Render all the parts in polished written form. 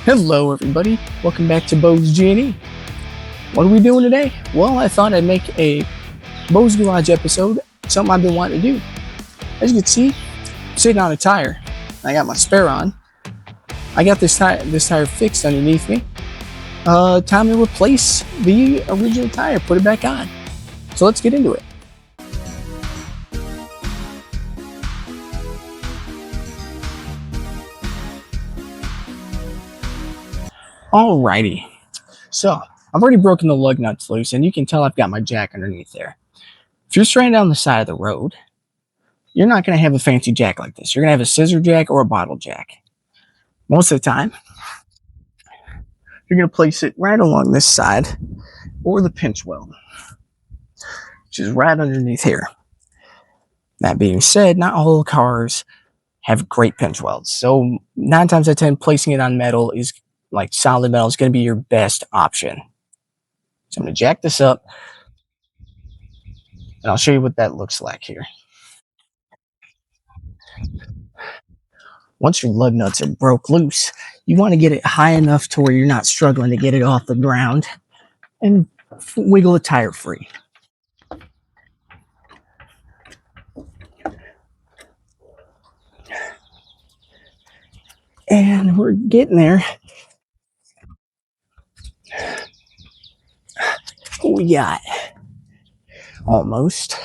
Hello, everybody. Welcome back to Bo's G&E. What are we doing today? Well, I thought I'd make a Bo's Garage episode, something I've been wanting to do. As you can see, I'm sitting on a tire. I got my spare on. I got this tire fixed underneath me. Time to replace the original tire, put it back on. So let's get into it. Alrighty. So, I've already broken the lug nuts loose, and you can tell I've got my jack underneath there. If you're stranded on the side of the road, you're not going to have a fancy jack like this. You're going to have a scissor jack or a bottle jack. Most of the time, you're going to place it right along this side or the pinch weld, which is right underneath here. That being said, not all cars have great pinch welds. So 9 times out of 10, placing it on metal is like solid metal is going to be your best option. So I'm going to jack this up, and I'll show you what that looks like here. Once your lug nuts are broke loose, you want to get it high enough to where you're not struggling to get it off the ground and wiggle the tire free. And we're getting there. We got almost.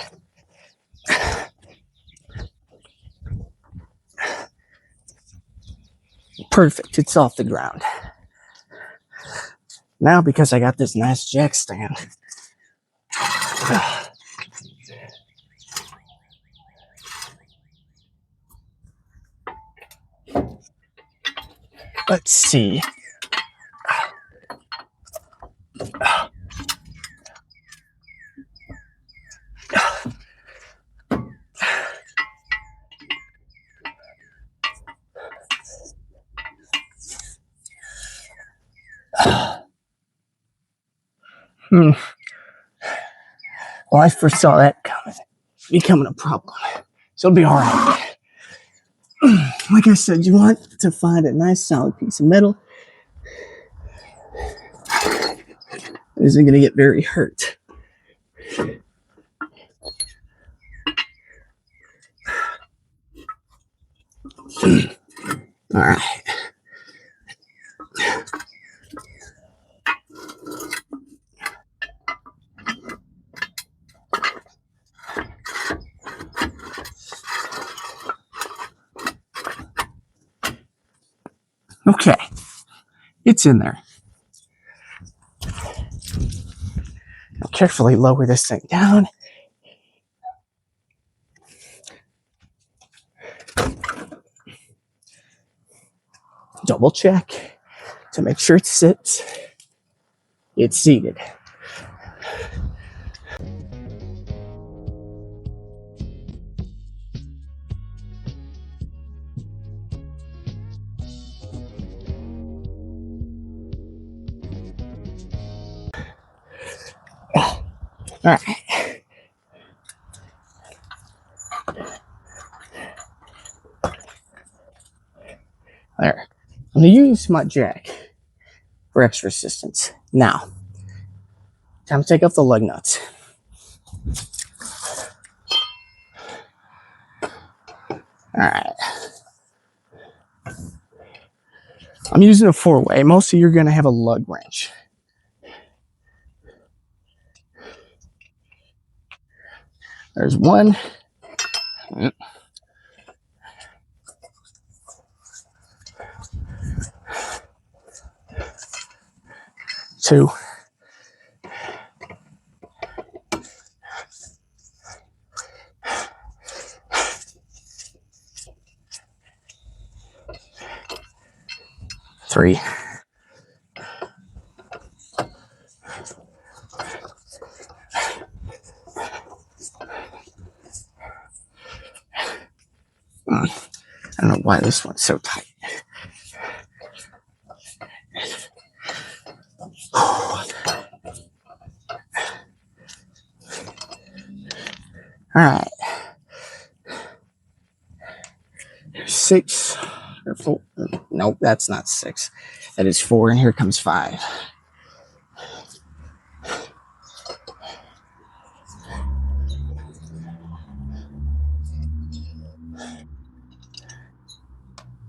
Perfect. It's off the ground. Now, because I got this nice jack stand, let's see. Well, I first saw that becoming a problem. So it'll be all right. Like I said, you want to find a nice solid piece of metal. It isn't going to get very hurt. All right. Okay, it's in there. Now carefully lower this thing down. Double check to make sure it sits. It's seated. All right. There. I'm going to use my jack for extra assistance. Now, time to take off the lug nuts. All right. I'm using a 4-way. Most of you are going to have a lug wrench. There's one. 2. 3. 1. I don't know why this one's so tight. All right. 6 or 4. Nope, that's not 6. That is 4, and here comes 5.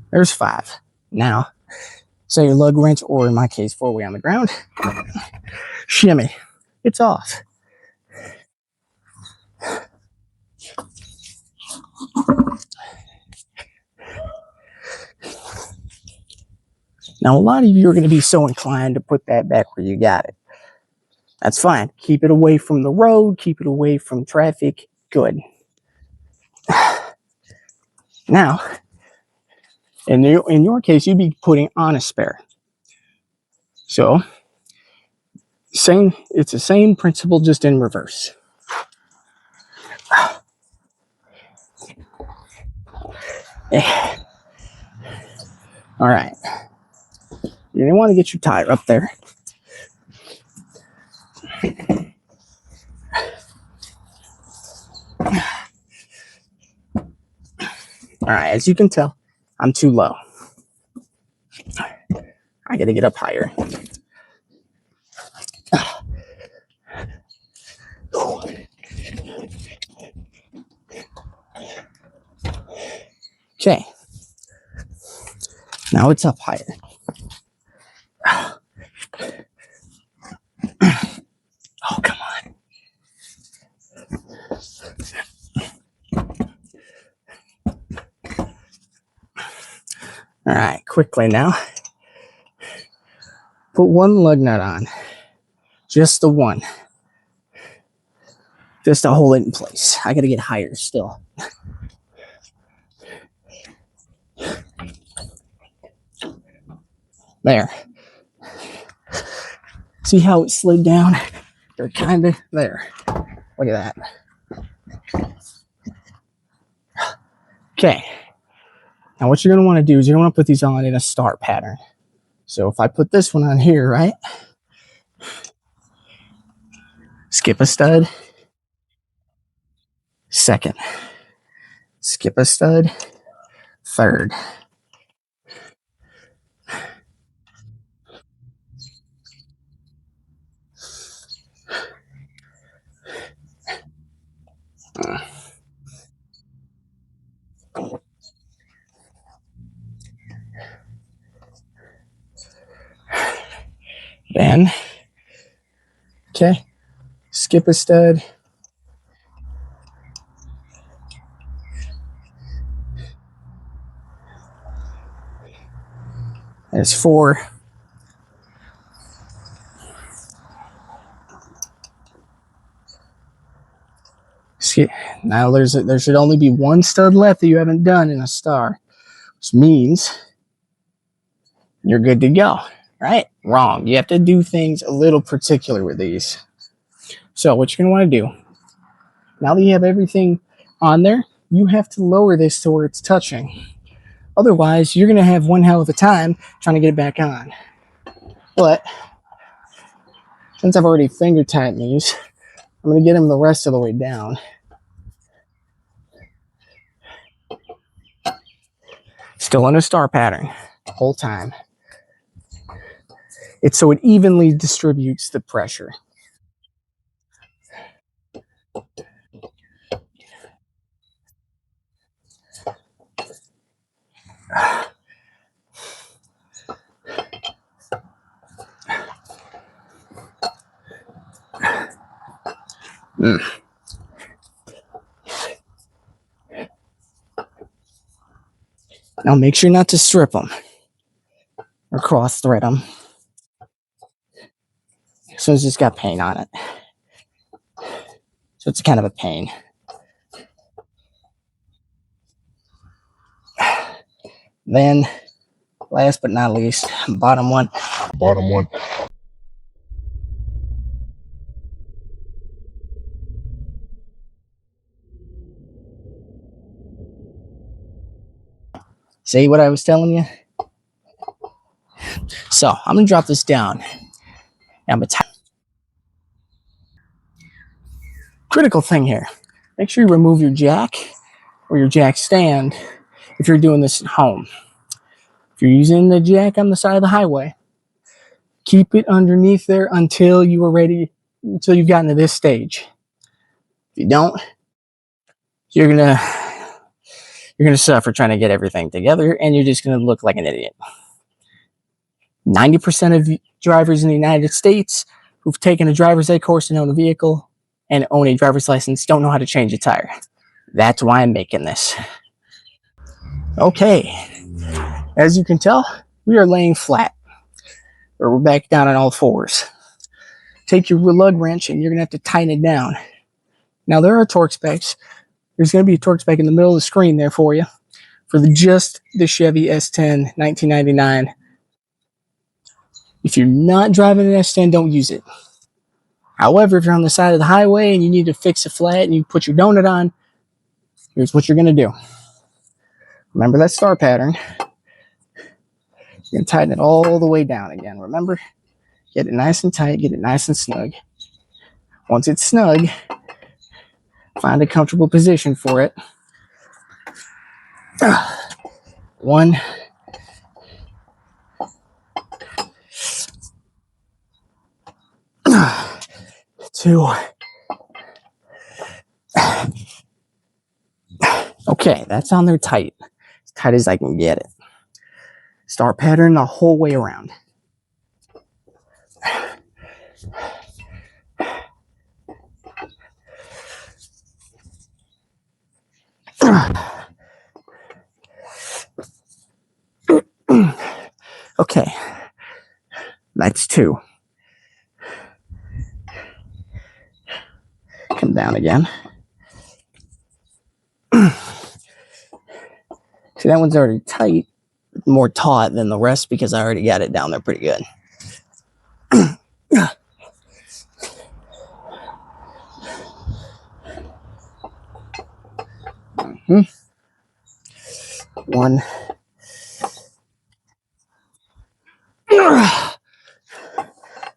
There's 5. Now, say your lug wrench, or in my case, 4-way on the ground. Shimmy. It's off. Now, a lot of you are going to be so inclined to put that back where you got it. That's fine. Keep it away from the road. Keep it away from traffic. Good. Now, in your case, you'd be putting on a spare. So, it's the same principle, just in reverse. All right. You didn't want to get your tire up there. All right, as you can tell, I'm too low. I got to get up higher. Okay. Now it's up higher. Oh, come on. All right, quickly now. Put one lug nut on. Just the one. Just to hold it in place. I got to get higher still. There. See how it slid down? They're kind of there. Look at that. Okay. Now what you're going to want to do is you're going to want to put these on in a star pattern. So if I put this one on here, right? Skip a stud. Second. Skip a stud. Third. Then, okay, skip a stud. There's 4. Now there should only be 1 stud left that you haven't done in a star, which means you're good to go, right? Wrong. You have to do things a little particular with these. So what you're going to want to do, now that you have everything on there, you have to lower this to where it's touching. Otherwise, you're going to have one hell of a time trying to get it back on. But since I've already finger tightened these, I'm going to get them the rest of the way down. Still in a star pattern the whole time. It's so it evenly distributes the pressure. Now make sure not to strip them or cross thread them. So it's just got paint on it. So it's kind of a pain. Then, last but not least, bottom one. See what I was telling you? So, I'm going to drop this down. I'm critical thing here. Make sure you remove your jack or your jack stand if you're doing this at home. If you're using the jack on the side of the highway, keep it underneath there until you are ready, until you've gotten to this stage. If you don't, you're gonna suffer trying to get everything together, and you're just gonna look like an idiot. 90% of drivers in the United States who've taken a driver's ed course and own a vehicle and own a driver's license don't know how to change a tire. That's why I'm making this. Okay, as you can tell, we are laying flat, or we're back down on all fours. Take your lug wrench and you're gonna have to tighten it down. Now there are torque specs. There's gonna be a torque spec in the middle of the screen there for you for just the Chevy S10 1999. If you're not driving an S10, don't use it. However, if you're on the side of the highway and you need to fix a flat and you put your donut on, here's what you're gonna do. Remember that star pattern. You're gonna tighten it all the way down again. Remember, get it nice and tight, get it nice and snug. Once it's snug, find a comfortable position for it. 1, 2. Okay, that's on there tight. As tight as I can get it. Star pattern the whole way around. Okay, that's 2. Come down again. See, that one's already tight, more taut than the rest because I already got it down there pretty good. Mm-hmm. 1.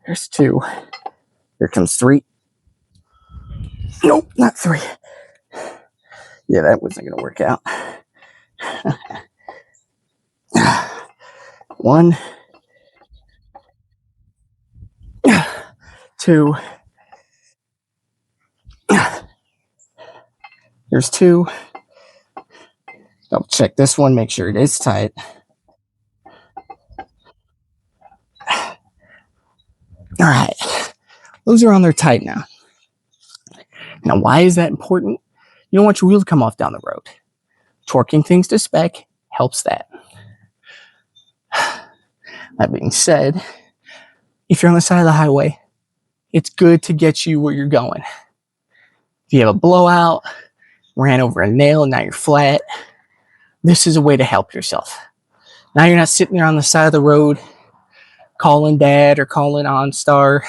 There's 2. Here comes 3. Nope, not 3. Yeah, that wasn't going to work out. 1, 2. There's 2. Double check this one, make sure it is tight. All right, those are on there tight now. Now, why is that important? You don't want your wheel to come off down the road. Torquing things to spec helps that. That being said, if you're on the side of the highway, it's good to get you where you're going. If you have a blowout, ran over a nail, and now you're flat, this is a way to help yourself. Now you're not sitting there on the side of the road calling dad or calling OnStar,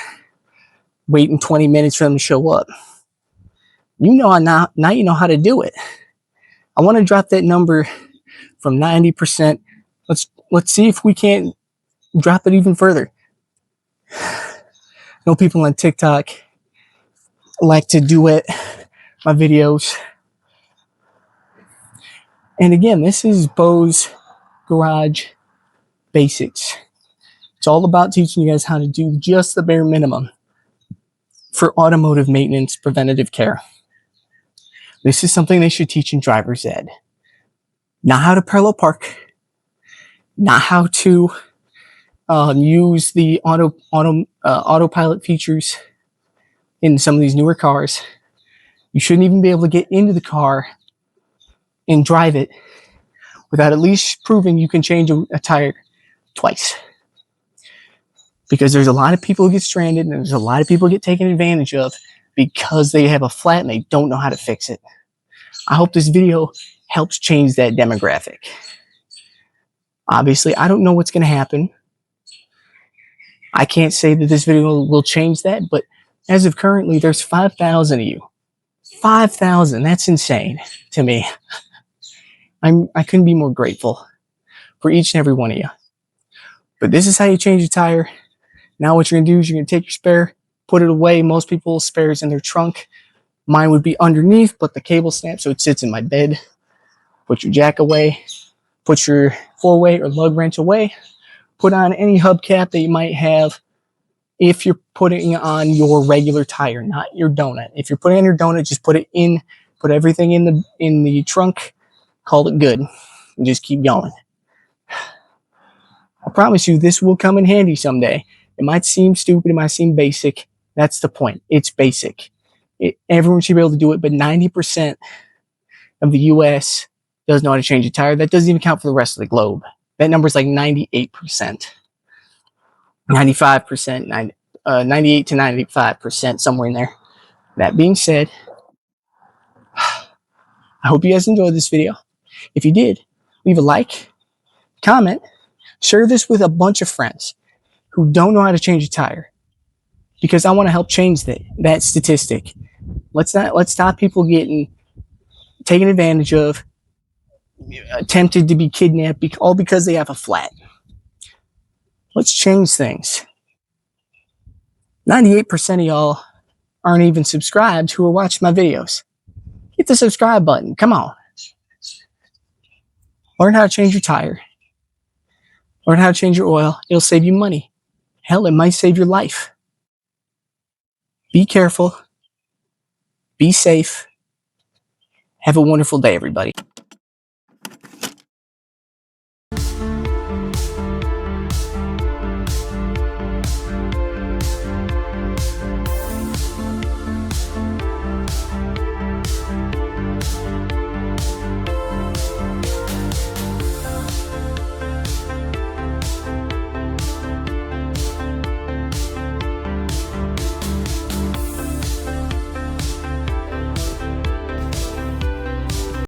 waiting 20 minutes for them to show up. You know now you know how to do it. I want to drop that number from 90%. Let's see if we can't drop it even further. I know people on TikTok like to duet my videos. And again, this is Bo's Garage Basics. It's all about teaching you guys how to do just the bare minimum for automotive maintenance, preventative care. This is something they should teach in driver's ed. Not how to parallel park, not how to use the autopilot features in some of these newer cars. You shouldn't even be able to get into the car and drive it without at least proving you can change a tire twice. Because there's a lot of people who get stranded and there's a lot of people who get taken advantage of because they have a flat and they don't know how to fix it. I hope this video helps change that demographic. Obviously, I don't know what's going to happen. I can't say that this video will change that, but as of currently, there's 5,000 of you. 5,000, that's insane to me. I couldn't be more grateful for each and every one of you. But this is how you change a tire. Now what you're going to do is you're going to take your spare, put it away. Most people's spares in their trunk. Mine would be underneath, but the cable snaps, so it sits in my bed. Put your jack away. Put your 4-way or lug wrench away. Put on any hubcap that you might have if you're putting on your regular tire, not your donut. If you're putting on your donut, just put everything in the trunk, call it good, and just keep going. I promise you, this will come in handy someday. It might seem stupid, it might seem basic. That's the point. It's basic. Everyone should be able to do it, but 90% of the US doesn't know how to change a tire. That doesn't even count for the rest of the globe. That number is like 98%, 95%, 98 to 95%, somewhere in there. That being said, I hope you guys enjoyed this video. If you did, leave a like, comment, share this with a bunch of friends who don't know how to change a tire, because I want to help change that statistic. Let's stop people getting taken advantage of, tempted to be kidnapped, all because they have a flat. Let's change things. 98% of y'all aren't even subscribed who are watching my videos. Hit the subscribe button. Come on. Learn how to change your tire. Learn how to change your oil. It'll save you money. Hell, it might save your life. Be careful. Be safe. Have a wonderful day, everybody.